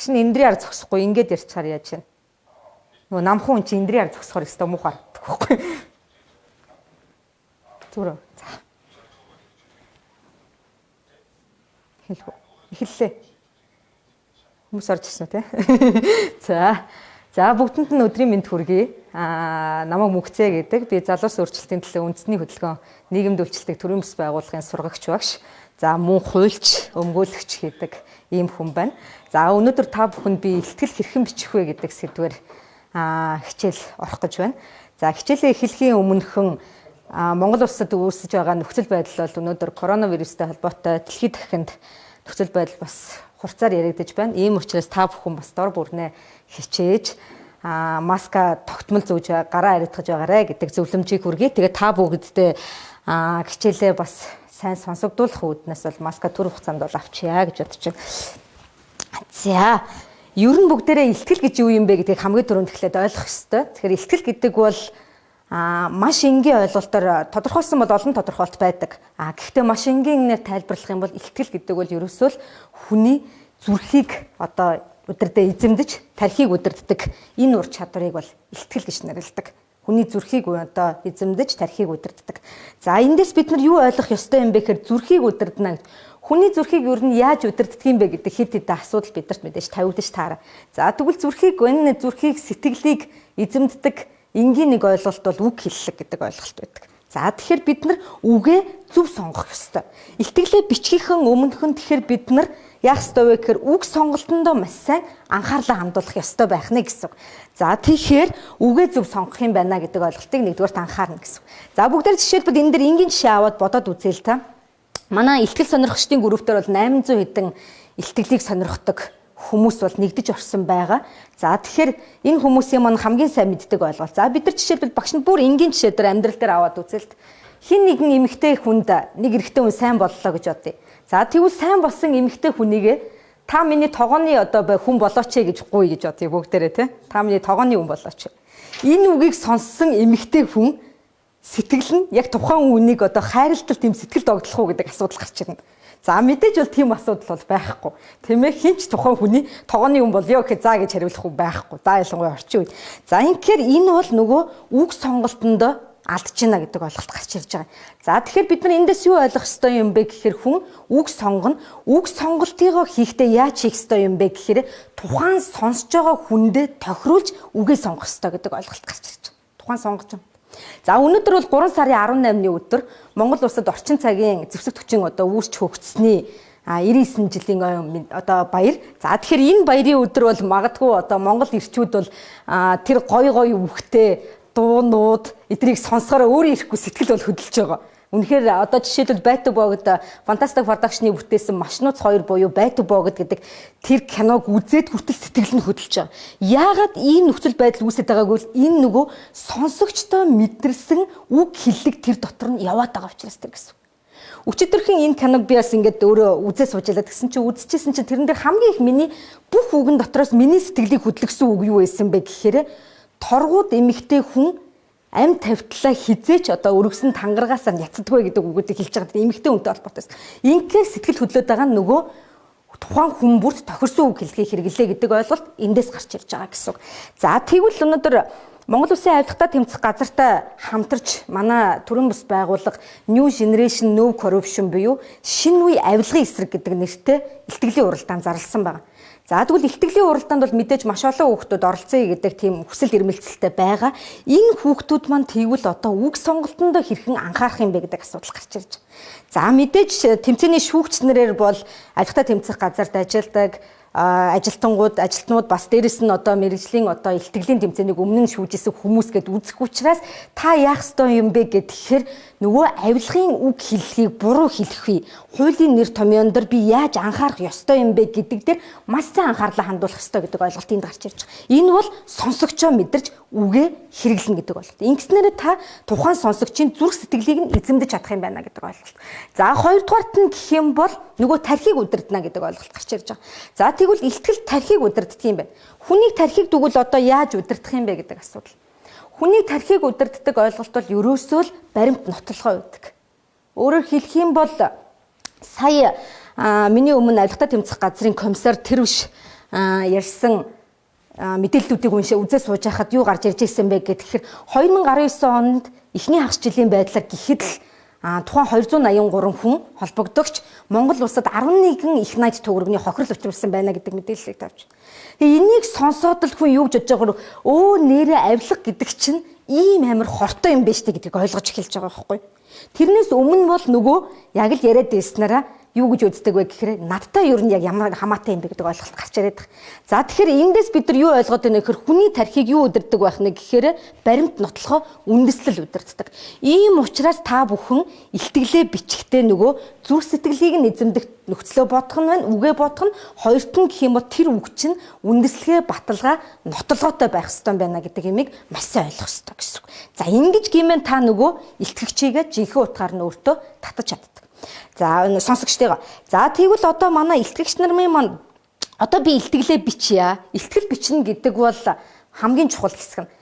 багш нь эндрийн ар зогсохгүй ингээд ярьчихаар яаж вэ? Нөгөө намхан хүн чи эндрийн ар зогсохоор өстой муу харагддаг байхгүй. Зүрх. Эхэллээ. Хүмүүс орж ирсэн үү те? За бүгдэнд нь өдрийн мэнд хүргэе. Намайг Мөнхцээ гэдэг. Би залуус өөрчлөлтийн төлөө үндэсний хөдөлгөөн нийгэмд үйлчлдэг төрийн бас байгууллагын сургагч багш. За мөн хуульч, өмгөөлөгч гэдэг ийм хүн байна. За өнөөдөр та бүхэнд би ихтгэл хэрхэн бичих вэ гэдэг сэдвээр хичээл орох гэж байна. За хичээлээ эхлэхийн өмнөхөн Монгол улсад үүсэж байгаа нөхцөл байдал бол өнөөдөр коронавирустай холбоотой дэлхийд дахинд нөхцөл байдал бас хурцаар яригдаж байна. Ийм учраас та бүхэн бас дор бүрнээ хичээж маска тогтмол зүүж гараа арилгаж байгаарэ гэдэг зөвлөмжийг хүргэе. Тэгээ та бүгддээ хичээлээ бас сайн сонсогдуулах үүднээс бол маска төр хугацаанд бол авчия гэж бодож байна. За, ер нь бүгдээрээ ихтгэл гэж юу юм бэ гэдгийг хамгийн түрүүнд эхлээд ойлгох ёстой. Тэгэхээр ихтгэл гэдэг бол маш энгийн ойлголтоор тодорхойлсон бол олон тодорхойлт байдаг. Гэхдээ маш энгийнээр тайлбарлах юм бол ихтгэл гэдэг бол ерөөсөө л хүний зүрхийг одоо удирдах эзэмдэж, тархийг удирддаг энэ ур чадварыг бол ихтгэл гэж нэрлэдэг. Хүний зүрхийг одоо эзэмдэж, тархийг удирддаг. За эндээс бид нар юу ойлгох ёстой юм бэ гэхээр зүрхийг удирдана гэдэг. Хүний зүрхийг ер нь яаж удирддаг юм бэ гэдэг хэд хэдэн асуудал бидэрт мэдээж тавигдаж таараа. За тэгвэл зүрхийг сэтгэлийг эзэмддэг энгийн нэг ойлголт бол үг хэллэг гэдэг ойлголт байдаг. За тэгэхээр бид нар үгээ зөв сонгох ёстой. Итгэлээ бичгийнхэн өмнөхөн тэгэхээр бид нар яах ёстой вэ гэхээр үг сонголтондоо маш сайн анхаарлаа хандуулах ёстой байх нэ гэсэн үг. За тэгэхээр үгээ зөв сонгох юм байна гэдэг ойлголтыг нэгдүгээрт анхаарна гэсэн үг. За бүгдээр жишээлбэл энэ дэр энгийн жишээ аваад бодоод үзье л та. Манай ихтгэл сонирхчдын группээр бол 800 хэдэн ихтгэлийг сонирхдаг хүмүүс бол нэгдэж орсон байгаа. За тэгэхээр энэ хүмүүсийн маань хамгийн сайн мэддэг ойлголт. За бид нар жишээлбэл багш нь бүр энгийн жишээ дээр амьдрал дээр аваад үзэлт. Хин нэгэн эмэгтэй хүнд нэг эрэгтэй хүн сайн боллоо гэж бодъё. За тэгвэл сайн болсон эмэгтэй хүнийгээ та миний тогооны одоо хүн болооч гэж гуй гэж бодъё бүгдээрээ тий. Та миний тогооны хүн болооч. Энэ үгийг сонссон эмэгтэй хүн сэтгэл нь яг тухайн үнийг одоо хайрлтал тийм сэтгэл догдлох уу гэдэг асуудал гарч ирнэ. За мэдээж бол тийм асуудал бол байхгүй. Тийм ээ хинч тухайн хүний тогооны хүн болёо гэхэд за гэж хариулах уу байхгүй. За ялангуяа орчин үед. За инхээр энэ бол нөгөө үг сонголтонд алдж байна гэдэг ойлголт гарч ирж байгаа. За тэгэхээр бид нар эндээс юу ойлгох ёстой юм бэ гэхээр хүн үг сонгоно. Үг сонголтыгоо хийхдээ яаж хийх ёстой юм бэ гэхээр тухайн сонсож байгаа хүндээ тохируулж үгээ сонгох ёстой гэдэг ойлголт гарч ирж байгаа. Тухайн сонгож байна. За өнөөдөр бол 3 сарын 18-ны өдөр Монгол улсад орчин цагийн зэвсэг төчийн одоо үүсч хөгжсөний 99 жилийн одоо баяр. За тэгэхээр энэ баярын өдөр бол магадгүй одоо Монгол ирчүүд бол тэр гой үхтэй дуунууд эдрийг сонсохоор өөрөө ирэхгүй сэтгэл бол хөдөлж байгаа. Үнэхээр одоо жишээлбэл Байтуг богд Fantastic Production-ы бүтээсэн Машнууц 2 буюу Байтуг богд гэдэг тэр киног үзээд хүртэл сэтгэл нь хөдөлж байгаа. Яагаад ийм нөхцөл байдал үүсэж байгааг бол энэ нөгөө сонсогчдоо мэдрэлсэн үг хэллэг тэр дотор нь яваад байгаа учраас тэр гэсэн. Өчигдөрхөн энэ киног би бас ингээд өөрөө үзээ суужлаад гэсэн чинь үзчихсэн чинь тэрэн дээр хамгийн их миний бүх үгэн дотроос миний сэтгэлийг хөдлөсөн үг юу байсан бэ гэхээр торгууд эмэгтэй хүн амь тавьтлаа хизээч одоо өргөсөн тангарагаас няцдаггүй гэдэг үгүүдийг хэлж байгаа. Эмэгтэй хүнтэй холбоотой. Инхээр сэтгэл хөдлөд байгаа нь нөгөө тухайн хүмүүрт тохирсон үг хэлхийг хэрэглээ гэдэг ойлголт эндээс гарч ирж байгаа гэсэн үг. За тэгвэл өнөөдөр Монгол Улсын авилгатаа тэмцэх газартай хамтарч манай төрийн бас байгууллага New Generation No Corruption буюу шинэ үе авилгын эсрэг гэдэг нэртэй илтгэлийн уралдаанд зарласан байна. За тэгвэл илтгэлийн уралдаанд бол мэдээж маш олон хүүхдүүд оролцъё гэдэг тийм хүсэл эрмэлзэлтэй байгаа. Энэ хүүхдүүд маань тэгвэл одоо үг сонголтондоо хэрхэн анхаарах юм бэ гэдэг асуудал гарч ирж байна. За мэдээж тэмцээний шүүгч нарээр бол авилгатаа тэмцэх газарт ажилладаг ажилтнууд бас дээрэс нь одоо мэрэгжлийн одоо илтгэлийн тэмцээнийг өмнө нь шүүжсэн хүмүүс гэд үзэх учраас та яах ёстой юм бэ гэхээр нөгөө авилгын үг хэллэгийг буруу хэлэхгүй хуулийн нэр томьёон дээр би яаж анхаарах ёстой юм бэ гэдэг дээр маш сайн анхаарлаа хандуулах ёстой гэдэг ойлголт энд гарч ирж байгаа. Энэ бол сонсогчоо мэдэрч үгээ хэрэглэнэ гэдэг ойлголт. Ингэснээр та тухайн сонсогчийн зүрх сэтгэлийг нь эзэмдэж чадах юм байна гэдэг ойлголт. За хоёрдугаарт нь гэх юм бол нөгөө тархийг удирдана гэдэг ойлголт гарч ирж байгаа. За тэгвэл ихтгэл тархийг удирддаг юм байна. Хүнийг тархийг дүгэл одоо яаж удирдах юм бэ гэдэг асуудал. Хүнийг тархийг удирддаг ойлголт бол ерөөсөө л баримт нотлохоо байдаг. Өөрөөр хэлэх юм бол сая миний өмнө авилгатаа тэмцэх газрын комиссар Тэрвш ярьсан мэдээллүүдийг үзээ сууж байхад юу гарч ирж ирсэн бэ гэхээр 2019 онд эхний хагас жилийн байдлаар гэхэд л тухайн 283 хүн холбогдогч Монгол улсад 11 их найз төгрөгний хохирол учруулсан байна гэдэг мэдээллийг тавьж. Тэгээ энийг сонсоод л хүн юу гэж бодож байгаагаар нэрээ авилга гэдэг чинь ийм амар хортой юм байна штэ гэдгийг ойлгож эхэлж байгаа байхгүй. Тэрнээс өмнө бол нөгөө яг л яриад байснараа юу гэж үздэг вэ гэхээр надтай юу нь яг ямар хамаатай юм бэ гэдэг ойлголт гарч ирээд байна. За тэгэхээр эндээс бид нар юу ойлгоод байна гэхээр хүний тархийг юу удирддаг байх нь гэхээр баримт нотлохоо үндэслэл удирддаг. Ийм учраас та бүхэн илтгэлээ бичихтэй нөгөө зүрх сэтгэлийг нь эзэмдэх нөхцлөө бодох нь байна, үгээ бодох нь хоёрт нь гэх юм бол тэр үг чинь үндэслэгээ баталгаа нотлогоотой байх ёстой байна гэдэг юмыг маш сайн ойлгох ёстой гэсэн үг. За ингэж гэмээр та нөгөө илтгэгчийгээ жинхэнэ утгаар нь өөртөө татаж чаддаг. За сонсогчдойгоо. За тэгвэл одоо манай илтгэгч нарын маань одоо би илтгэлээ бичье. Илтгэл бичнэ гэдэг бол хамгийн чухал хэсэг нь.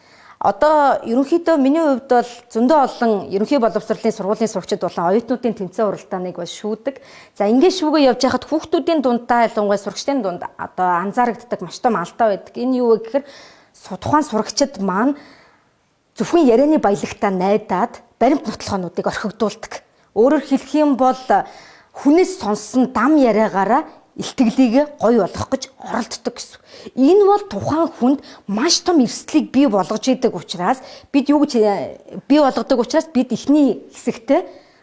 Одоо ерөнхийдөө миний хувьд бол зөндөө олон ерөнхий боловсролын сургуулийн сурагчид болон оюутнуудын тэмцээн уралдааныг бол шүүдэг. За ингээд шүүгээ явж байхад хүүхдүүдийн дундаа ялангуяа сурагчдын дунд одоо анзаарэгддэг маш том алдаа байдаг. Энэ юу вэ гэхээр тухайн сурагчид маань зөвхөн ярианы баялагтаа найдаад баримт нотлохоонуудыг орхигдуулдаг. Өөрөөр хэлэх юм бол хүнээс сонссон дам яриагаараа илтгэлийг гоё болгох гэж оролддог гэсэн. Энэ бол тухайн хүнд маш том эрсдлийг бий болгож идэг учраас бид эхний хэсэгтээ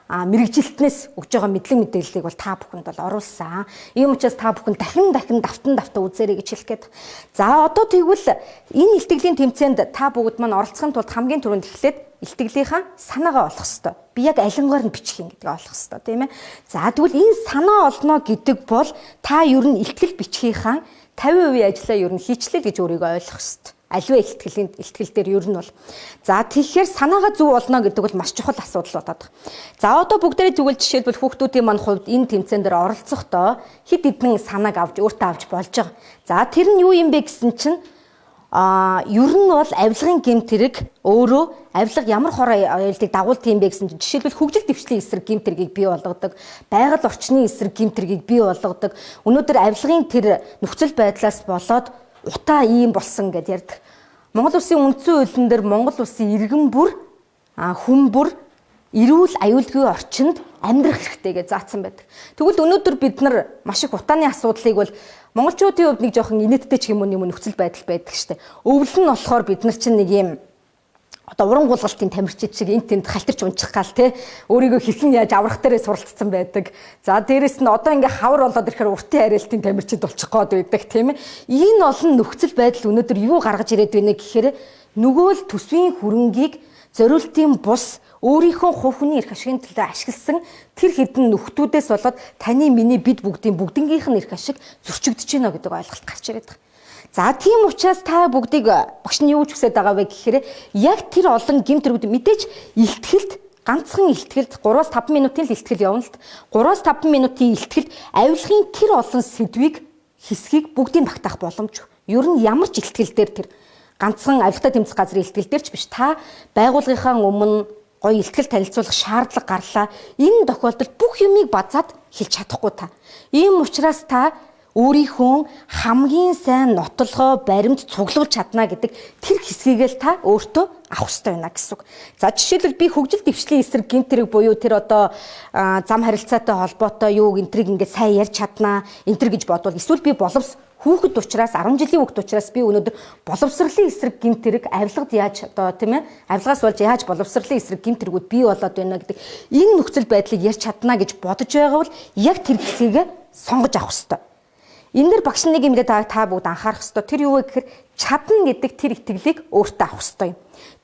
мэрэгжилтнээс өгж байгаа мэдлэг мэдээллийг бол та бүхэнд бол оруулсан. Ийм учраас та бүхэн дахин давтан үзээрэй гэж хэлэх гээд. За одоо тэгвэл энэ илтгэлийн тэмцээнд та бүгд маань оролцохын тулд хамгийн түрүүнд эхлээд илтгэлийнхаа санаагаа олох хэрэгтэй. Би яг алингаар нь бичих юм гэдгийг олох хэрэгтэй, тийм ээ. За тэгвэл энэ санаа олно гэдэг бол та ер нь илтгэл бичихийнхаа 50% ажлаа ер нь хийчлээ гэж өөрийгөө ойлгох хэрэгтэй. Аливаа илтгэл дээр ер нь бол. За тэгэхээр санаагаа зөв олно гэдэг бол маш чухал асуудал болоод байна. За одоо бүгдээрээ тэгвэл жишээлбэл хүүхдүүдийн маань хувьд энэ тэмцээн дээр оролцохдоо хэд хэдэн санааг өөртөө авч болж байгаа. За тэр нь юу юм бэ гэсэн чинь ер нь бол авилгын гэмт хэрэг өөрөө авилга ямар хор аюулыг дагуулдаг юм бэ гэсэн чинь жишээлбэл хөгжил дэвшлийн эсрэг гэмт хэргийг бий болгодог, байгаль орчны эсрэг гэмт хэргийг бий болгодог. Өнөөдөр авилгын тэр нөхцөл байдлаас болоод утаа ийм болсон гэдээ ярьдаг. Монгол Улсын үндсэн хуулийн дээр Монгол Улсын иргэн бүр хүн бүр эрүүл аюулгүй орчинд амьдрах хэрэгтэй гэж заасан байдаг. Тэгвэл өнөөдөр бид нар маш их утааны асуудлыг бол монголчуудын хувьд нэг жоохон инээдтэй ч юм уу нөхцөл байдал байдаг штэ. Өвлөн нь болохоор бид нар чинь нэг юм одоо уран гулгалтын тамирчид шиг энд тэнд халтарч унчих гал те өөрийгөө хэрхэн яаж аврах дээрээ суралцсан байдаг. За дээрэс нь одоо ингээ хавар болоод ирэхээр уртын харилцаалтын тамирчид болчих гээд байдаг тийм ээ. Энэ олон нөхцөл байдал өнөөдөр юу гаргаж ирээд байна гэхээр нөгөө л төсвийн хөрөнгийг зориултын бус өөрийнхөө хувь хүний эрх ашигын төлөө ашигласан тэр хэдэн нөхдүүдээс болоод таны миний бид бүгднгийнх нь эрх ашиг зөрчигдөж байна гэдэг ойлголт гарч ирээд байна. За тийм учраас та бүгдийг багш нь юу ч хүсэж байгаа вэ гэхээр яг тэр олон гэмт хэрэг мэдээж илтгэлд ганцхан илтгэлд 3-5 минутын л илтгэл явна л 3-5 минутын илтгэлд авилгын тэр олон хэсгийг бүгдийг багтаах боломжгүй. Ер нь ямар ч илтгэл дээр тэр ганцхан авилгатай тэмцэх газрын илтгэл дээр ч биш та байгууллагынхаа өмнө гоё илтгэл танилцуулах шаардлага гарлаа. Энэ тохиолдолд бүх юмыг базаад хэлж чадахгүй та. Ийм учраас та өөрийнхөө хамгийн сайн нотлохоо баримт цуглуулж чадна гэдэг тэр хэсгийг л та өөртөө авах хэрэгтэй байна гэсэн үг. За жишээлбэл би хөгжил дэвшлийн эсрэг гэмт хэрэг буюу тэр одоо зам харилцаатай холбоотой юу энтриг ингээд сайн ярьж чаднаа энтер гэж бодвол эсвэл би боловс хүүхэд учраас 10 жилийн хүүхэд учраас би өнөөдөр боловсролын эсрэг гэмт хэрэг авилгад яаж одоо тийм ээ авилгаас болж яаж боловсролын эсрэг гэмт хэрэгүүд бий болоод байна гэдэг энэ нөхцөл байдлыг ярьж чадна гэж бодож байгаа бол яг тэр хэсгийг сонгож авах хэрэгтэй. Энэ дэр багш нэг юм дэ та бүгд анхаарах хэрэгтэй. Тэр юу вэ гэхээр чадна гэдэг тэр итгэлийг өөртөө авах хэрэгтэй юм.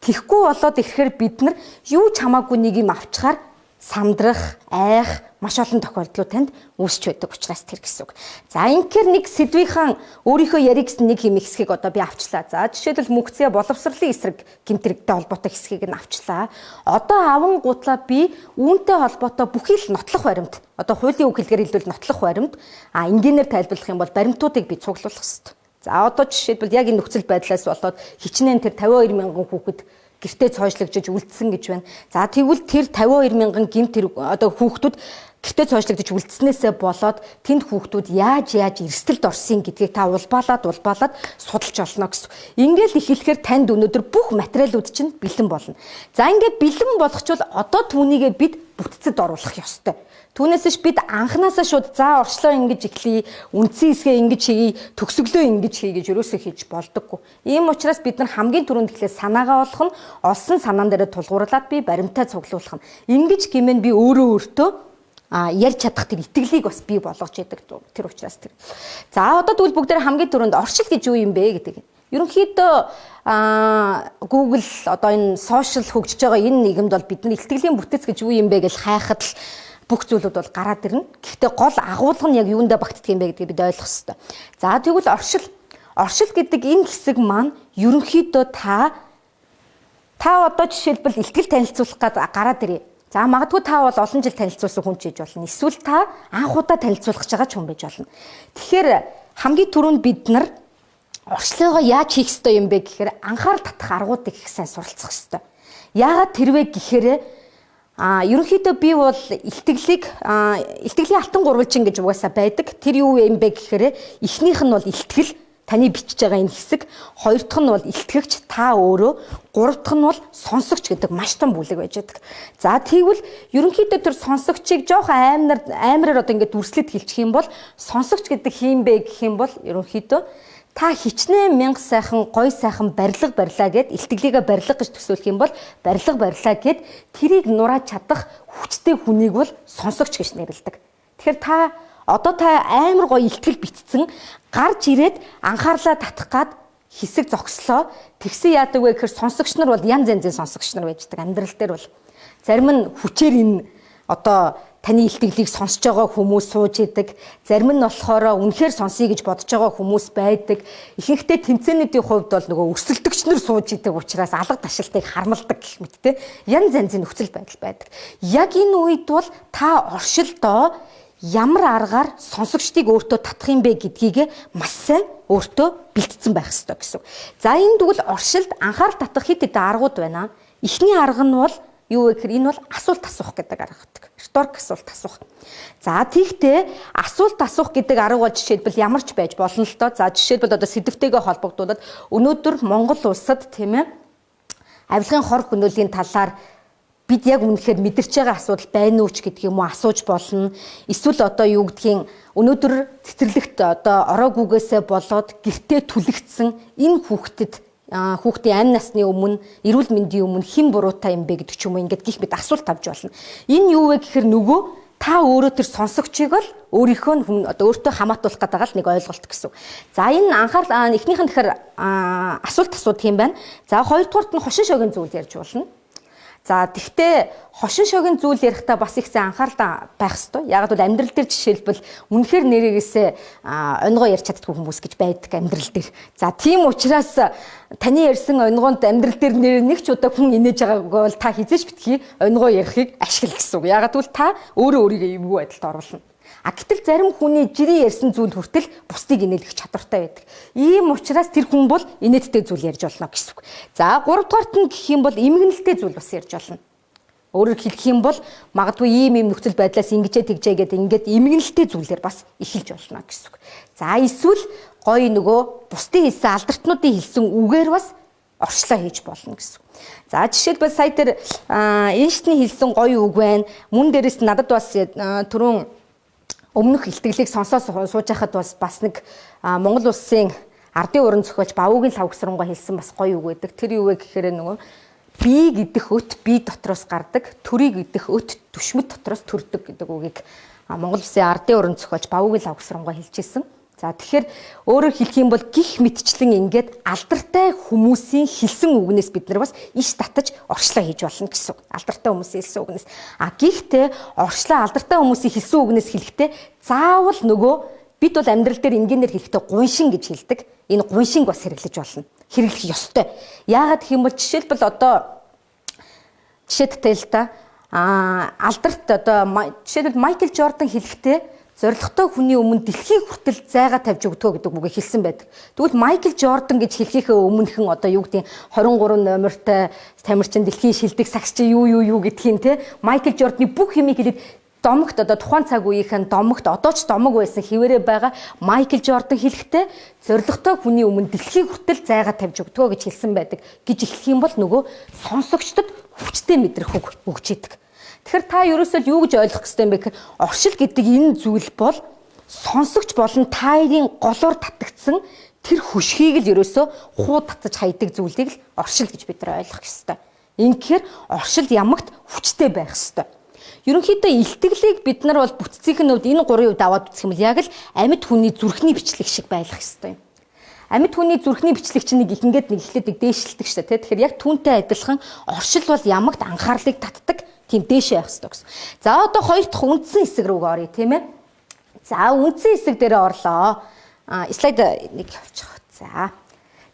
Тэхгүй болоод ирэхээр бид нар юу ч хамаагүй нэг юм авчгаар самдрах, айх маш олон тохиолдлууд танд үүсч байдаг учраас тэр гэсэн үг. За инхээр нэг сэдвийнхэн өөрийнхөө ярих гэсэн нэг юм хэсгийг одоо би авчлаа. За жишээлбэл мөнхцөө боловсролын эсрэг гэмтрэгтэй холбоотой хэсгийг нь авчлаа. Одоо аван гутлаа би үүнтэй холбоотой бүхий л нотлох баримт. Одоо хуулийн үг хэлгээр хэлбэл нотлох баримт. Энгийнээр тайлбарлах юм бол баримтуудыг би цуглуулах хэрэгтэй. За одоо жишээлбэл яг энэ нөхцөл байдлаас болоод хичнээн тэр 52 мянган хүүхэд гэртээ цоожлогжиж үлдсэн гэж байна. За тэгвэл тэр 52 мянган гэмт одоо хүүхдүүд гэртээ цоошлогдож үлдснээсээ болоод тэнд хүүхдүүд яаж эрсдэлд орсон гэдгийг та улбаалаад судалж олно гэсэн. Ингээл эхлэхээр танд өнөөдөр бүх материалууд чинь бэлэн болно. За ингээд бэлэн болгочвол одоо түүнийгээ бид бүтцэд оруулах ёстой. Түүнээсш бид анханасаа шууд за орчлоо ингэж эхлэе, үндсэн хэсгээ ингэж хийе, төгсгөлөө ингэж хий гэж ерөөсөө хийж болдоггүй. Ийм учраас бид нар хамгийн түрүүнд эхлээ санаагаа олох нь, олсон санаан дээрээ тулгуурлаад би баримтаа цуглуулах нь. Ингэж гэмээр би өөртөө ярьж чадах тэр итгэлийг бас бий болгож яадаг тэр учраас тэр. За одоо тэгвэл бүгдээр хамгийн түрүүнд оршил гэж юу юм бэ гэдэг. Ерөнхийдөө Google одоо энэ сошиал хөгжиж байгаа энэ нийгэмд бол бидний итгэлийн бүтэц гэж юу юм бэ гэж хайхад л бүх зүйлүүд бол гараад ирнэ. Гэхдээ гол агуулга нь яг юундаа багтдаг юм бэ гэдгийг бид ойлгох хэрэгтэй. За тэгвэл оршил гэдэг энэ хэсэг маань ерөнхийдөө та одоо жишээлбэл итгэл танилцуулах гээд гараад ирээ. За магадгүй та бол олон жил танилцуулсан хүн ч гэж болно. Эсвэл та анхудаа танилцуулах гэж байгаа ч хүн байж болно. Тэгэхээр хамгийн түрүүнд бид нар орчлогоо яаж хийх ёстой юм бэ гэхээр анхаарал татах аргуудыг их сайн суралцах ёстой. Яагаад тэрвэ гэхээр ерөнхийдөө би бол итгэлийн алтан гурвалжин гэж угаасаа байдаг. Тэр юу юм бэ гэхээр эхнийх нь бол итгэл, таны бичиж байгаа энэ хэсэг, хоёр дахь нь бол итгэгч та өөрөө, гурав дахь нь бол сонсогч гэдэг маш том бүлэг байж байдаг. За тэгвэл ерөнхийдөө тэр сонсогчийг жоохон аймараар одоо ингээд дүрслэд хэлчих юм бол сонсогч гэдэг хин бэ гэх юм бол ерөнхийдөө та хичнээн мянга сайхан, гой сайхан барилга барьлаа гэд илтгэлийгээ барилга гэж төсөөлөх юм бол барилга барьлаа гэд тэрийг нурааж чадах хүчтэй хүнийг бол сонсогч гэж нэрлэдэг. Тэгэхээр та амар гоё илтгэл битцэн гарч ирээд анхаарлаа татах гад хэсэг зогслоо. Тэгсэн яадаг вэ гэхээр сонсогч нар бол янз янзын сонсогч нар байждаг. Амьдрал дээр бол зарим нь хүчээр энэ одоо таны илтгэлийг сонсож байгаа хүмүүс сууж идэг. Зарим нь болохоор үнэхээр сонсъё гэж бодож байгаа хүмүүс байдаг. Ихэнхдээ тэмцээнүүдийн хувьд бол нөгөө өрсөлдөгч нар сууж идэг учраас алга ташилтыг хармалдаг гэх мэт те. Янз янзын нөхцөл байдал байдаг. Яг энэ үед бол та оршилдоо ямар аргаар сонсогчдыг өөртөө татах юм бэ гэдгийг маш сайн өөртөө бэлтцсэн байх ёстой гэсэн. За энэ тэгвэл оршилд анхаарал татах хэд хэдэн аргууд байна. Эхний арга нь бол юу вэ гэхээр энэ бол асуулт асуух гэдэг арга гэдэг. Риторик асуулт асуух. За тиймээ асуулт асуух гэдэг арга бол жишээлбэл ямар ч байж болно л доо. За жишээлбэл одоо сэдвтэйгээ холбогдуулаад өнөөдөр Монгол улсад тийм ээ авилгын хор хөнөөлийн талаар бид яг үнэхээр мэдэрч байгаа асуудал байна уу ч гэдэг юм уу асууж болно. Эсвэл одоо юу гэдгийг өнөөдөр цэцэрлэгт одоо ороогүйгээсээ болоод гэртээ түлэгдсэн энэ хүүхдийн амь насны өмнө эрүүл мэндийн өмнө хэн буруутай юм бэ гэдэг ч юм уу ингээд гих мэд асуулт тавьж болно. Энэ юу вэ гэхээр нөгөө та өөрөө тэр сонсогчийг бол өөрийнхөө одоо өөртөө хамаатуулах гэдэг л нэг ойлголт гэсэн. За энэ анхаарал эхнийх нь тэгэхээр асуулт асуудаг юм байна. За хоёрдугаарт нь хошин шогийн зүйл ярьж болно. За тэгтээ хошин шогийн зүйл ярихдаа бас их сайн анхаарал байх ёстой. Яг бол амьдрал дээр жишээлбэл үнэхээр нэрээгээсээ онгоо ярьж чаддгүй хүмүүс гэж байдаг амьдрал дээр. За тийм учраас таны ярьсан онгоонд амьдрал дээр нэр нэг ч удаа хүн инээж байгаагүй бол та хизээч битгий онгоо ярихыг ашигла гэсэн үг. Яг бол та өөрийгөө эвгүй байдалд оруулна. Гэтэл зарим хүний жирийн ярьсан зүйл хүртэл бусдыг инээлгэх чадвартай байдаг. Ийм учраас тэр хүн бол инээдтэй зүйл ярьж болно гэсэн үг. За 3 дугаарт нь гэх юм бол эмгэнэлтэй зүйл бас ярьж болно. Өөрөөр хэлэх юм бол магадгүй ийм нөхцөл байдлаас ингэжээ тэгжээ гэдэг ингээд эмгэнэлтэй зүйлээр бас эхэлж болно гэсэн үг. За эсвэл гоё нөгөө бусдын хэлсэн алдартнуудын хэлсэн үгээр бас орчлоо хийж болно гэсэн. За жишээлбэл сая тэр Эйнштейн хэлсэн гоё үг байна. Мөн дээрээс надад бас түрүүн өмнөх илтгэлийг сонсоод сууж байхад бас нэг Монгол улсын ардын уран зохиолч Бавуугийн лавгсрангуй хэлсэн бас гоё үг байдаг. Тэр юу вэ гэхээр нөгөө би гэдэх өт би дотроос гардаг, төрий гэдэх өт түшмэд дотроос төрдөг гэдэг үгийг Монгол улсын ардын уран зохиолч Бавуугийн лавгсрангуй хэлжсэн. За тэгэхээр өөрөөр хэлэх юм бол гих мэтчлэн ингээд алдартай хүмүүсийн хэлсэн үгнээс бид нар бас иш татаж орчлоо хийж болно гэсэн. Алдартай хүмүүсийн хэлсэн үгнээс. Гэхдээ орчлоо алдартай хүмүүсийн хэлсэн үгнээс хэлэхдээ заавал нөгөө бид бол амьдрал дээр энгийнээр хэлэхдээ гуншин гэж хэлдэг. Энэ гуншинг бас хэрэглэж болно. Хэрэглэх ёстой. Яагаад гэх юм бол жишээлбэл одоо жишээдтэй л да алдарт одоо жишээлбэл Майкл Жордан хэлэхдээ зоригтой хүний өмнө дэлхийн хүртэл зайгаа тавьж өгдгөө гэдэг үгийг хэлсэн байдаг. Тэгвэл Майкл Жордан гэж хэлхийнхээ өмнөхөн одоо юу гэдэг 23 номертой тамирчин дэлхийн шилдэг сагсч юу гэдгийг те Майкл Жорданы бүх юмыг хэлээд домогт одоо тухайн цаг үеийнхэн домогт одоо ч домог байсан хിവэрэ байгаа Майкл Жордан хэлэхдээ зоригтой хүний өмнө дэлхийг хүртэл зайгаа тавьж өгдгөө гэж хэлсэн байдаг гэж эхлэх юм бол нөгөө сонсогчдод хүчтэй мэдрэх үг өгч идэг. Тэгэхээр та ерөөсөө юу гэж ойлгох хэрэгтэй юм бэ гэхээр оршил гэдэг энэ зүйл бол сонсогч болон таарын голоор татагдсан тэр хүшгийг л ерөөсөө хуу татаж хайдаг зүйлийг л оршил гэж бид нар ойлгох ёстой. Ингэхээр оршил ямагт хүчтэй байх ёстой. Ерөнхийдөө илтгэлийг бид нар бол бүтцийн хувьд энэ гурван хувьд аваад үзэх юм бол яг л амьд хүний зүрхний бичлэг шиг байлгах ёстой юм. Амьд хүний зүрхний бичлэг чинь нэг ихэнгээд нэг ихлээд нэг дээшлдэг шүү дээ. Тэгэхээр яг түүнтэй адилхан оршил бол ямагт анхаарлыг татдаг тийм дээшээ байх ёстой гэсэн. За одоо хоёр дахь үндсэн хэсэг рүү оръё тийм ээ. За үндсэн хэсэг дээр орлоо. Слайд нэг явуучих.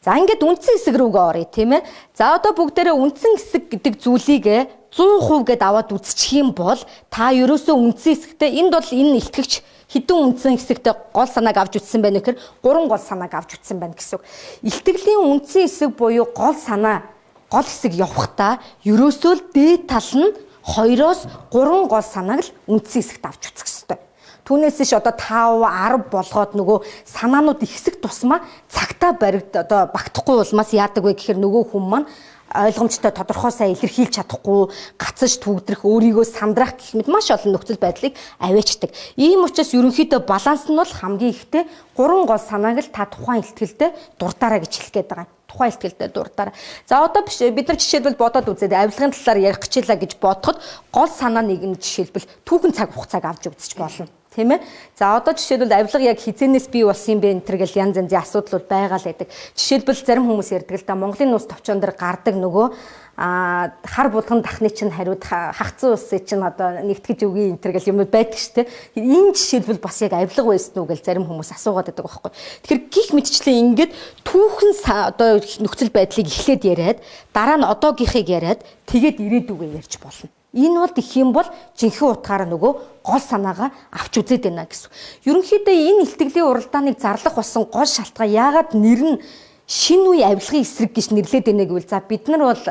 За ингээд үндсэн хэсэг рүүгээ оръё тийм ээ. За одоо бүгдээрээ үндсэн хэсэг гэдэг зүйлийг 100% гэд аваад үзчих юм бол та ерөөсөө үндсэн хэсэгтээ энд бол энэ илтгэгч хэдэн үндсэн хэсэгтээ гол санааг авч үзсэн байна гэхээр 3 гол санааг авч үзсэн байна гэсэн үг. Илтгэлийн үндсэн хэсэг буюу гол санаа гол хэсэг явахдаа ерөөсөө л дээд тал нь 2-оос 3 гол санааг л үндсэн хэсэгт авч үзэх ёстой. Түүнээс ш одоо 5 10 болгоод нөгөө санаанууд ихсэх тусмаа цагтаа одоо багтахгүй улмаас яадаг вэ гэхээр нөгөө хүн маань ойлгомжтой тодорхой сайн илэрхийлж чадахгүй гацаж түгдрэх өөрийгөө сандрах гэх мэт маш олон нөхцөл байдлыг аваачдаг. Ийм учраас ерөнхийдөө баланс нь бол хамгийн ихтэй 3 гол санааг л та тухайн илтгэлдээ дуртаараа гэж хэлэх гээд байгаа. Тухайн илтгэлдээ дуртаараа. За одоо бид нар жишээлбэл бодоод үзээд авилгын талаар ярих гэчээлээ гэж бодоход гол санаа нэг нь жишээлбэл түүхэн цаг хугацааг авч үзэж болно. Тийм ээ. За одоо жишээлбэл авилга яг хизэнээс бий болсон юм бэ энэ төр гэл янз янзын асуудлууд байгаа л байдаг. Жишээлбэл зарим хүмүүс ярьдаг л да Монголын нус товчон дээр гардаг нөгөө хар булган дахны чинь хариуд хагцсан усын чинь одоо нэгтгэж өгье энэ төр гэл юмуд байдаг шүү дээ. Энэ жишээлбэл бас яг авилга байсан уу гэж зарим хүмүүс асуугаад байдаг байхгүй. Тэгэхээр гих мэдчлээ ингээд түүхэн одоо нөхцөл байдлыг эхлээд яриад дараа нь одоогийнхыг яриад тэгээд ирээдүгээ ярьж болно. Энэ бол их юм бол жинхэнэ утгаараа нөгөө гол санаагаа авч үзээд байна гэсэн. Ерөнхийдөө энэ илтгэлийн уралдааныг зарлах болсон гол шалтгаан яагаад нэр нь шинэ үе авилгын эсрэг гэж нэрлээд байна гэвэл за бид нар бол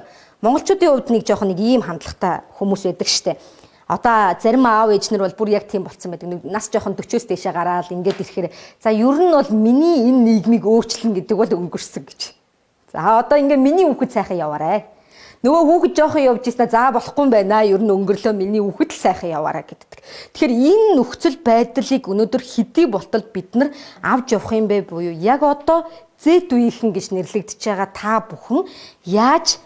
монголчуудын хувьд нэг жоохон нэг ийм хандлагатай хүмүүс байдаг штэ. Одоо зарим аав ээж нар бол бүр яг тийм болцсон байдаг. Нэг нас жоохон 40-оос дээшээ гараад ингээд ирэхээр за ер нь бол миний энэ нийгмийг өөрчлөн гэдэг бол өнгөрсөн гэж. За одоо ингээд миний хүүхэд сайхан яваарай. Нөгөө хүүхэд жоохон явж ийснэ за болохгүй юм байна. Ер нь өнгөрлөө миний хүүхэд л сайхан яваараа гэдэг. Тэгэхээр энэ нөхцөл байдлыг өнөөдөр хэдий болтол бид нар авч явах юм бэ буюу яг одоо зэт үеийнхэн гэж нэрлэгдэж байгаа та бүхэн яаж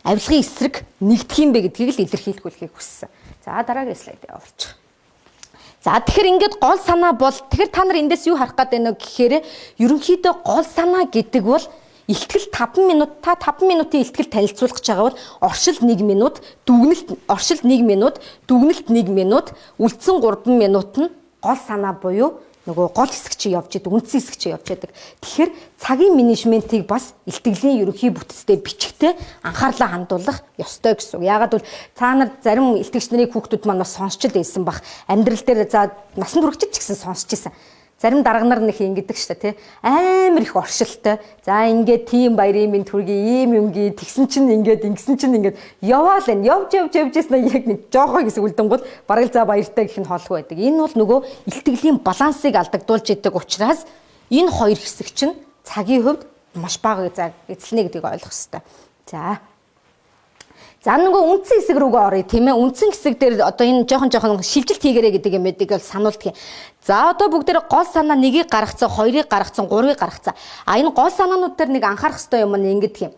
авилгын эсрэг нэгдэх юм бэ гэдгийг л илэрхийлүүлэхийг хүссэн. За дараагийн слайд явуулчих. За тэгэхээр ингээд гол санаа бол тэгэхээр та нар эндээс юу харах гээд байна вэ гэхээр ерөнхийдөө гол санаа гэдэг бол илтгэл 5 минут та 5 минутын илтгэл танилцуулах гэж байгаа бол оршил 1 минут, дүгнэлт оршил 1 минут, дүгнэлт 1 минут, үлдсэн 3 минут нь гол санаа буюу нөгөө гол хэсэг чи явж идэг, үндсэн хэсэг чи явж идэг. Тэгэхээр цагийн менежментийг бас илтгэлийн ерөнхий бүтцтэй бичгтээ анхаарлаа хандуулах ёстой гэсэн үг. Яагаад бол та нар зарим илтгэгч нарын хүүхдүүд маань бас сонсч байсан бах. Амьдрал дээр за насан туршид ч гэсэн сонсч байсан. Зарим дарга нар нэг ингэдэг шүү дээ тий. Амар их оршилтой. За ингээд тийм баярын минь төргий ийм юм гээ тэгсэн чинь ингээд ингэсэн чинь ингээд яваал энэ явж яснаа яг нэг жоохоо гэсэн үлдэнгууд бараг за баяртай гэх нь хоолгүй байдаг. Энэ бол нөгөө илтгэлийн балансыг алдагдуулж идэг учраас энэ хоёр хэсэг чинь цагийн хувьд маш бага эзэлнэ гэдгийг ойлгох хэрэгтэй. За нөгөө үндсэн хэсэг рүүгээ оръё тийм ээ. Үндсэн хэсэг дээр одоо энэ жоохон шилжилт хийгэрэй гэдэг юм байдаг бол сануулдаг юм. За одоо бүгдээр гол санаа 1-ийг гаргацсан, 2-ыг гаргацсан, 3-ыг гаргацсан. Энэ гол санаанууд дээр нэг анхаарах хэрэгтэй юм нь ингэдэг юм.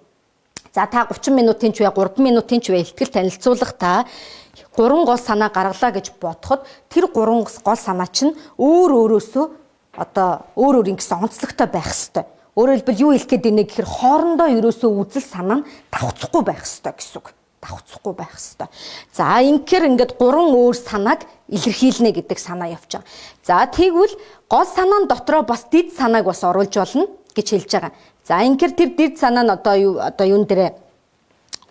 За та 30 минутын ч вэ, 3 минутын ч вэ илтгэл танилцуулах та 3 гол санаа гаргалаа гэж бодоход тэр 3 гол санаа чинь өөрөөсөө одоо өөр ингэсэн онцлогтой байх хэрэгтэй. Өөрөөр хэлбэл юу хэлэх гээд байна гэхээр хоорондоо ерөөсөө үзэл санаа нь давхцахгүй байх хэрэгтэй гэсэн үг. Давхцахгүй байх хэрэгтэй. За ингээд 3 өөр санааг илэрхийлнэ гэдэг санаа явж байгаа. За тэгвэл гол санаан дотроо бас дид санааг бас оруулж болно гэж хэлж байгаа. За тэр дид санаа нь одоо юун дээрээ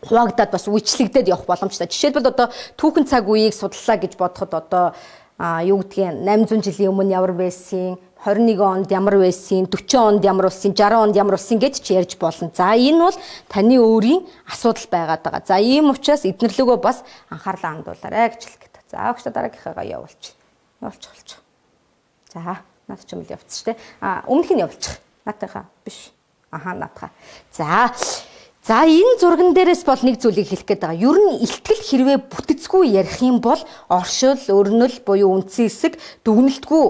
хуваагдаад бас үечлэгдээд явах боломжтой. Жишээлбэл одоо түүхэн цаг үеийг судлаа гэж бодоход одоо юу гэдгийг 800 жилийн өмнө ямар байсан, 21 онд ямар байсан, 40 онд ямар болсон, 60 онд ямар болсон гэж ч ярьж болно. За энэ бол таны өөрийн асуудал байгаад байгаа. За ийм учраас эднэрлөгөө бас анхаарлаа хандуулаарай гэж хэлэх гэдэг. За өгч дараагийнхаа явуулчих. Явуулчих болчих. За наад ч юм л явцсан шүү дээ. Өмнөх нь явуулчих. Наатайхаа биш. Наатайхаа. За энэ зурган дээрээс бол нэг зүйлийг хэлэх гээд байгаа. Ер нь илтгэл хэрвээ бүтэцгүй ярих юм бол оршил, өрнөл буюу үндсэн хэсэг дүгнэлтгүй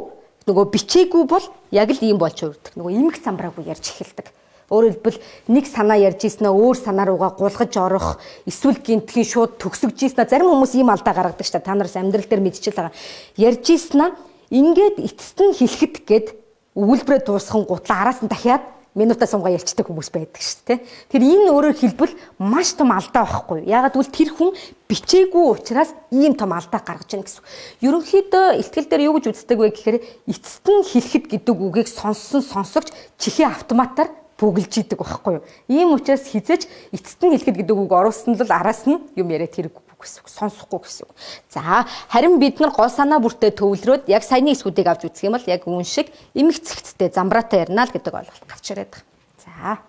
нөгөө бичээгүй бол яг л ийм болж өрдөг. Нөгөө имэг замбраагүй ярьж эхэлдэг. Өөрөөр хэлбэл нэг санаа ярьж ийснэ өөр санаа руугаа гулгаж орох, эсвэл гинтхэн шууд төгсөж ийснэ. Зарим хүмүүс ийм алдаа гаргадаг шүү дээ. Та нараас амьдрал дээр мэдчихэл байгаа. Ярьж ийснэ ингээд эцэст нь хэлэхэд гээд өгүүлбэрээ дуусхан гутла араас нь дахиад минутаа сумгаа ярьцдаг хүмүүс байдаг шүү дээ. Тэр энэ өөрөөр хэлбэл маш том алдаа байхгүй. Ягаад гэвэл тэр хүн бичээгүй учраас ийм том алдаа гаргаж байна гэсэн. Ерөнхийдөө ихтгэл дээр юу гэж үздэг вэ гэхээр эцэст нь хэлэхэд гэдэг үгийг сонсогч чихээ автоматар бүгэлж идэг байхгүй юу. Ийм учраас хизэж эцэст нь хэлэхэд гэдэг үг оруулсан л араас нь юм яриад хэрэггүй гэсэн үг, сонсохгүй гэсэн үг. За харин бид нар гол санаа бүртээ төвлөрөөд яг саяны эсгүүдийг авч үзэх юм бол яг үүн шиг эмх цэгцтэй замбраатай ярина л гэдэг ойлголт гарч ирээд байгаа.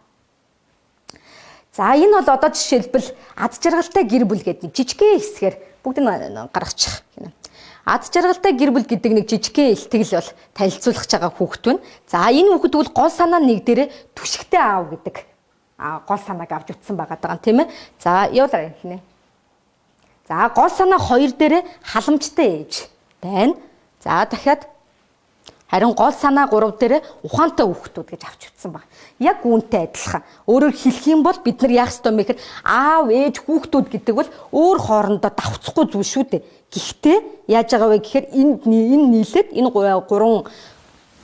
За энэ бол одоо жишээлбэл ад жаргалтай гэр бүл гэдэг нэг жижигхэн хэсгээр бүгд нь гаргачих гэнэ. Ад жаргалтай гэр бүл гэдэг нэг жижигхэн илтгэл бол танилцуулах байгаа хүүхэд байна. За энэ хүүхэд бол гол санаа нэг дээрээ түшигтэй аав гэдэг гол санааг авч утсан байгаа даа тийм ээ. За явуулаарай хинэ. За гол санаа 2 дээрээ халамжтай ээж байна. За дахиад харин гол санаа 3 дээрээ ухаантай хүүхдүүд гэж авч утсан баг. Яг үүнтэй адилхан. Өөрөөр хэлэх юм бол бид нар яах ёстой юм бэ гэхээр аав, ээж, хүүхдүүд гэдэг бол өөр хоорондоо давхцахгүй зүйл шүү дээ. Гэхдээ яаж байгаа вэ гэхээр энэ нийлээд энэ 3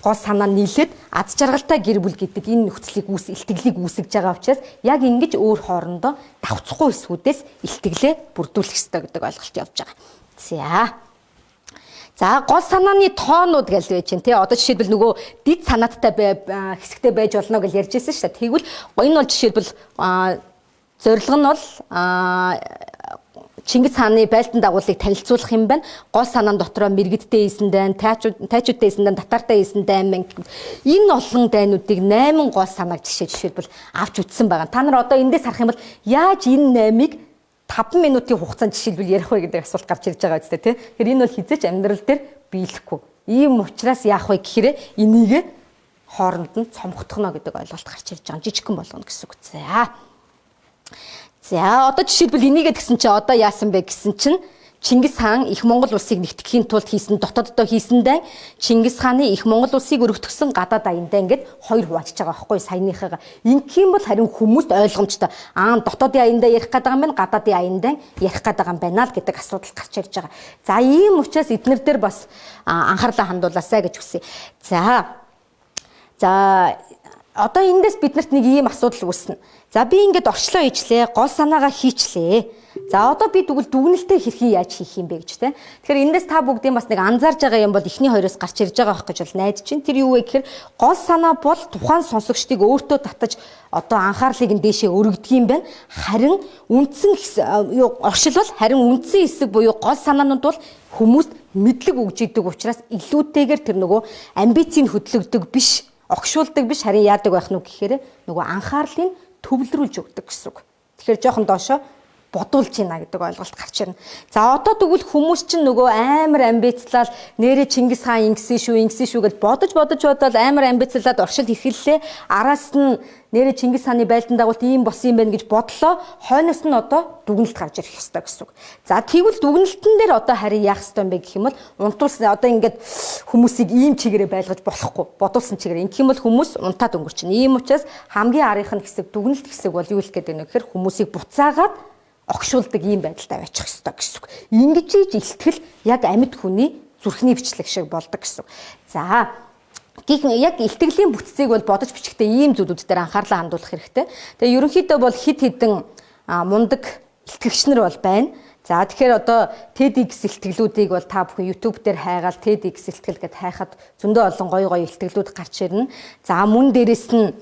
гол санаа нийлээд ад жаргалтай гэр бүл гэдэг энэ нөхцөлийг илтгэлийг үүсгэж байгаа учраас яг ингэж өөр хоорондоо давцахгүй эсвүүдээс илтгэлээ бүрдүүлэх ёстой гэдэг ойлголт явж байгаа. За гол санааны тоонууд гэж байж чинь тий одоо жишээлбэл нөгөө дид санааттай хэсэгтэй байж болно гэж ярьж байсан шүү дээ. Тэгвэл энэ бол жишээлбэл зорилго нь бол Чингис хааны байлдан дагуулыг танилцуулах юм байна. Гол санаан дотроо мэрэгдтэй хийсэн дайн, тайчуудтай хийсэн дайн, татартай хийсэн дайн мэн. Энэ олон дайнуудыг 8 гол санааг жишээлбэл авч үзсэн байгаа. Та нар одоо эндээс харах юм бол яаж энэ 8-ыг 5 минутын хугацаанд жишээлбэл ярих вэ гэдэг асуулт гарч ирж байгаа үстэй тий. Тэгэхээр энэ бол хизээч амьдрал дээр биелэхгүй. Ийм учраас яах вэ гэхээр энийг хооронд нь цомгтгоно гэдэг ойлголт гарч ирж байгаа. Жижигхэн болгоно гэсэн үг. За одоо жишээлбэл энийгээ тэгсэн чинь одоо яасан бэ гэсэн чинь Чингис хаан их Монгол улсыг нэгтгэхийн тулд хийсэн дотооддоо хийсэн дайн Чингис хааны их Монгол улсыг өргөтгсөн гадаад аяндаа ингээд 2 хуваачж байгаа байхгүй саяныхаа. Ингэхийн бол харин хүмүүст ойлгомжтой. Дотоодын аяндаа ярих гэдэг юм байна, гадаадын аяндаа ярих гэдэг юм байна л гэдэг асуудал гарч ирж байгаа. За ийм учраас эднэр дээр бас анхаарлаа хандуулаасай гэж хүсье. За одоо эндээс биднэрт нэг ийм асуудал үүснэ. За би ингээд орчлоо хийчлээ, гол санаагаа хийчлээ. За одоо би тэгвэл дүгнэлтээ хэрхэн яаж хийх юм бэ гэж те. Тэгэхээр эндээс та бүгдийн бас нэг анзаарж байгаа юм бол эхний хоёроос гарч ирж байгаа байх гэж бол найдаж чинь. Тэр юу вэ гэхээр гол санаа бол тухайн сонсогчдыг өөртөө татаж одоо анхаарлыг нь дээшээ өргөдөг юм байна. Харин үндсэн оршил бол харин үндсэн хэсэг буюу гол санаанууд бол хүмүүст мэдлэг өгж идэг учраас илүүтэйгээр тэр нөгөө амбицийг хөдлөгдөг биш, огшуулдаг биш, харин яадаг байх нь гэхээр нөгөө анхаарлыг төвлөрүүлж өгдөг гэсэн үг. Тэгэхээр жоохон доошоо бодуулж байна гэдэг ойлголт гарч ирнэ. За одоо тэгвэл хүмүүс чинь нөгөө амар амбицлал нэрээ Чингис хаан ингэсэн шүү гэж бодож амар амбицлаад оршил хэрхэллээ. Араас нь нэрээ Чингис хааны байлдан дагуулт ийм болсон юм байна гэж бодлоо. Хойноос нь одоо дүгнэлт гарч ирэх ёстой гэсэн үг. За тэгвэл дүгнэлтэн дээр одоо харин яах ёстой юм бэ гэх юм бол унтуулсан одоо ингээд хүмүүсийг ийм чигээрээ байлгаж болохгүй. Бодуулсан чигээрээ ингэх юм бол хүмүүс унтаад өнгөрчнө. Ийм учраас хамгийн арийнх нь хэсэг дүгнэлт хэсэг бол юу хэлэх гээд байна вэ гэхээр хүмүүсийг буцаагаад огшуулдаг ийм байдалтай байчих ёстой гэсэн үг. Ингэж ийж илтгэл яг амьд хүний зүрхний бичлэг шиг болдог гэсэн үг. За яг илтгэлийн бүтцийг бол бодож бичихтэй ийм зүйлүүд дээр анхаарлаа хандуулах хэрэгтэй. Тэгээ ерөнхийдөө бол хид хідэн мундаг илтгэгч нар бол байна. За тэгэхээр одоо TEDx илтгэлүүдийг бол та бүхэн YouTube дээр хайгаад TEDx илтгэл гэд хайхад зөндөө олон гоё илтгэлүүд гарч ирнэ. За мөн дээрэс нь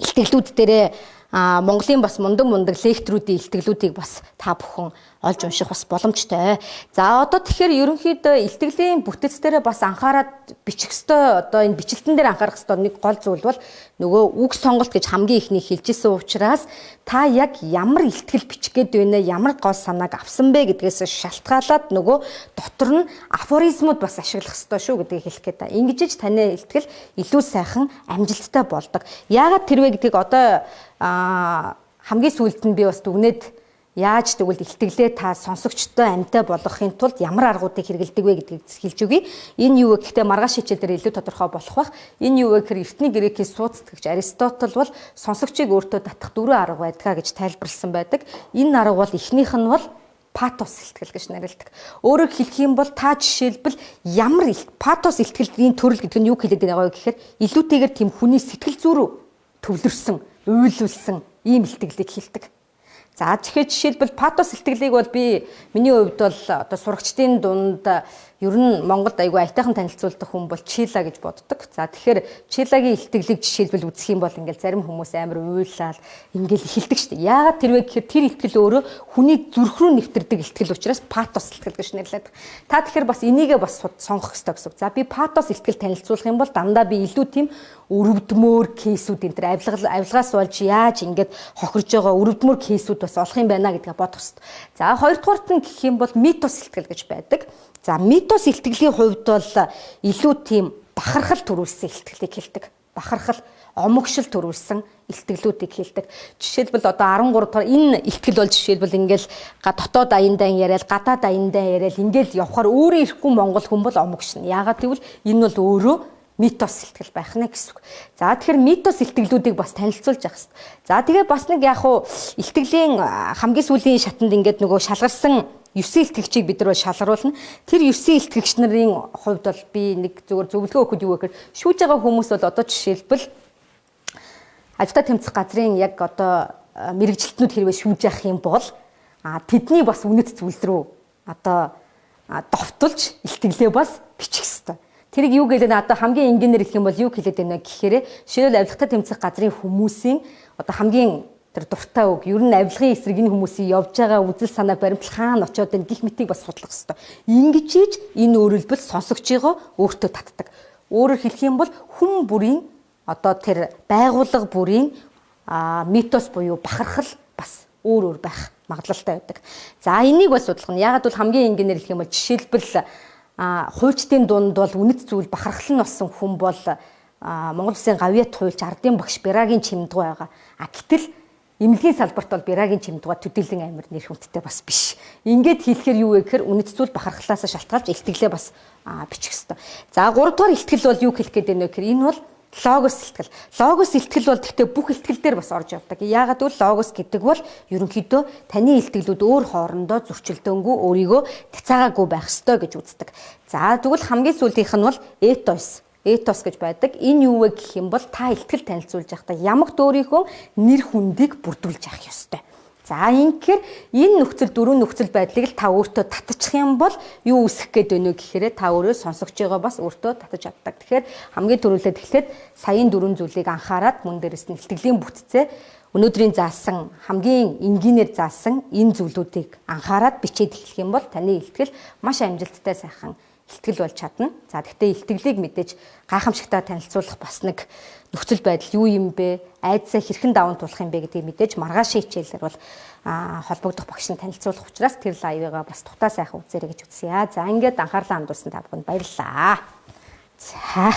илтгэлүүд дээрээ Монголын бас мундаг лекторуудын илтгэлүүдийг бас та бүхэн олж унших бас боломжтой. За одоо тэгэхээр ерөнхийдөө илтгэлийн бүтэц дээр бас анхаарал бичих ёстой. Одоо энэ бичлэгтэн дээр анхаарах ёстой нэг гол зүйл бол нөгөө үг сонголт гэж хамгийн ихний хэлжсэн учраас та яг ямар илтгэл бичих гээд байна, ямар гол санааг авсан бэ гэдгээс шалтгаалаад нөгөө дотор нь афоризмууд бас ашиглах ёстой шүү гэдгийг хэлэх гээд. Ингэж таны илтгэл илүү сайхан амжилттай болдог. Яагаад тэрвэ гэдгийг одоо хамгийн сүүлд нь би бас дүгнээд яаж тэгвэл илтгэлээ та сонсогчтой амьтай болгохын тулд ямар аргуудыг хэрэгэлдэг вэ гэдгийг хэлж өгье. Энэ юу вэ гэхдээ маргааш хичээлээр илүү тодорхой болох бах. Энэ юу вэ гэхээр эртний грекийн сууцтгэгч Аристотель бол сонсогчийг өөртөө татах 4 арга байдгаа гэж тайлбарласан байдаг. Энэ арга бол эхнийх нь бол патос илтгэл гэж нэрлэдэг. Өөрөөр хэлэх юм бол та жишээлбэл ямар патос илтгэлийн төрөл гэдэг нь юу хэлээд байгаа вэ гэхээр илүүтэйгээр тийм хүний сэтгэл зүй рүү төвлөрсөн, уйлуулсан ийм илтгэлийг хэлдэг. За тэгэхээр жишээлбэл патос илтгэлийг бол миний хувьд бол одоо сурагчдын дунд ер нь Монголд айгүй аятайхан танилцуулдаг хүн бол Чила гэж боддог. За тэгэхээр Чилагийн илтгэлийг жишээлбэл үзэх юм бол ингээл зарим хүмүүс амар уйлал ингээл эхэлдэг шүү дээ. Яагаад тэрвэ гэхээр тэр илтгэл өөрөө хүний зүрх рүү нэвтэрдэг илтгэл учраас патос илтгэл гэж нэрлэдэг. Та тэгэхээр бас энийгээ бас сонгох хэрэгтэй гэсэн үг. За би патос илтгэл танилцуулах юм бол дандаа би илүү тийм өрөвдмөр кейсүүд энэ төр авилгаас болж яаж ингээд хохирж байгаа өрөвдмөр кейсүүд бас олох юм байна гэдгээ бодох хэрэгтэй. За хоёрдугаарт нь гэх юм бол митос илтгэл гэж байдаг. За митос илтгэлийн хувьд бол илүү тийм бахархал төрүүлсэн илтгэлийг хэлдэг. Бахархал, омогшил төрүүлсэн илтгэлүүдийг хэлдэг. Жишээлбэл одоо 13 дугаар энэ илтгэл бол жишээлбэл ингээл дотоод аяндаа яриад, гадаад аяндаа яриад ингээл явхаар өөрөө ирэхгүй монгол хүн бол омогшин. Яагаад гэвэл энэ бол өөрөө митос илтгэл байх нэ гэсэн үг. За тэгэхээр митос илтгэлүүдийг бас танилцуулж явах хэрэгтэй. За тэгээ бас нэг яг хуу илтгэлийн хамгийн сүүлийн шатанд ингээд нөгөө шалгарсан 9 илтгэгчийг бид нар шалгаруулна. Тэр 9 илтгэгч нарын хувьд бол би нэг зөвхөн зөвлөгөө өгөхөд юу гэхээр шүүж байгаа хүмүүс бол одоо жишээлбэл ажилтаа тэмцэх газрын яг одоо мэрэгжилтнүүд хэрвээ шүүж явах юм бол тэдний бас үнэт зүйл рүү одоо довтолж илтгэлээ бас бичих ёстой. Тэрийг юу гэлээ одоо хамгийн энгийнээр хэлэх юм бол юу хэлээд байна гэхээр жишээлбэл авилгатай тэмцэх газрын хүмүүсийн одоо хамгийн тэр дуртай үг ер нь авилгын эсрэг энэ хүмүүсийн явж байгаа үзэл санаа баримтал хаана очиод байна гэх мэтийг бас судлах хэрэгтэй. Ингэж хийж энэ өөрөлдвөл сонсогчийгоо өөртөө татдаг. Өөрөөр хэлэх юм бол хүн бүрийн одоо тэр байгууллага бүрийн митос буюу бахархал бас өөр байх магадлалтай байдаг. За энийг бас судлах нь ягаад бол хамгийн энгийнээр хэлэх юм бол жишээлбэл хуульчдын дунд бол үнэт зүйл бахархал нь болсон хүн бол Монгол Улсын гавьяат хуульч Ардын багш Бярагийн Чимдгүү байгаа. Гэтэл эмнэлгийн салбарт бол Бярагийн Чимдгүү төдийлөн амир нэр хүндтэй бас биш. Ингээд хэлэхээр юу вэ гэхээр үнэт зүйл бахархлаас шалтгаалж илтгэлээ бас бичих ёстой. За 3 дугаар илтгэл бол юу хэлэх гээд байна вэ гэхээр энэ бол логос илтгэл. Логос илтгэл бол гэхдээ бүх илтгэл дээр бас орж явдаг. Яагаад гэвэл логос гэдэг бол ерөнхийдөө таны илтгэлүүд өөр хоорондоо зөрчилдөөнгүй өөрийгөө тацаагаагүй байх ёстой гэж үздэг. За тэгвэл хамгийн сүүлийнх нь бол этос. Этос гэж байдаг. Энэ юу вэ гэх юм бол та илтгэл танилцуулж байхдаа ямагт өөрийнхөө нэр хүндийг бүрдүүлж явах ёстой. За ингэхээр энэ дөрвөн нөхцөл байдлыг л та өөртөө татчих юм бол юу үсэх гээд байна вэ гэхээр та өөрөө сонсогч байгаа бас өөртөө татаж чаддаг. Тэгэхээр хамгийн түрүүлээд эхлээд саяын 4 зүйлийг анхаарад мөн дээрээс нь илтгэлийн бүтцээ өнөөдрийн заасан хамгийн энгийнээр заасан энэ зүйлүүдийг анхаарад бичээд эхлэх юм бол таны илтгэл маш амжилттай сайхан илтгэл болж чадна. За гэхдээ илтгэлийг мэдээж гайхамшигтай танилцуулах бас нэг нөхцөл байдал юу юм бэ? Айдсаа хэрхэн даван туулах юм бэ гэдгийг мэдээж маргаашийн хичээлээр бол холбогдох багш нь танилцуулах учраас тэр лайвыгаа бас тухтаа сайхан үзээрэй гэж үзье. За ингээд анхаарлаа хандуулсан та бүхэнд баярлалаа. За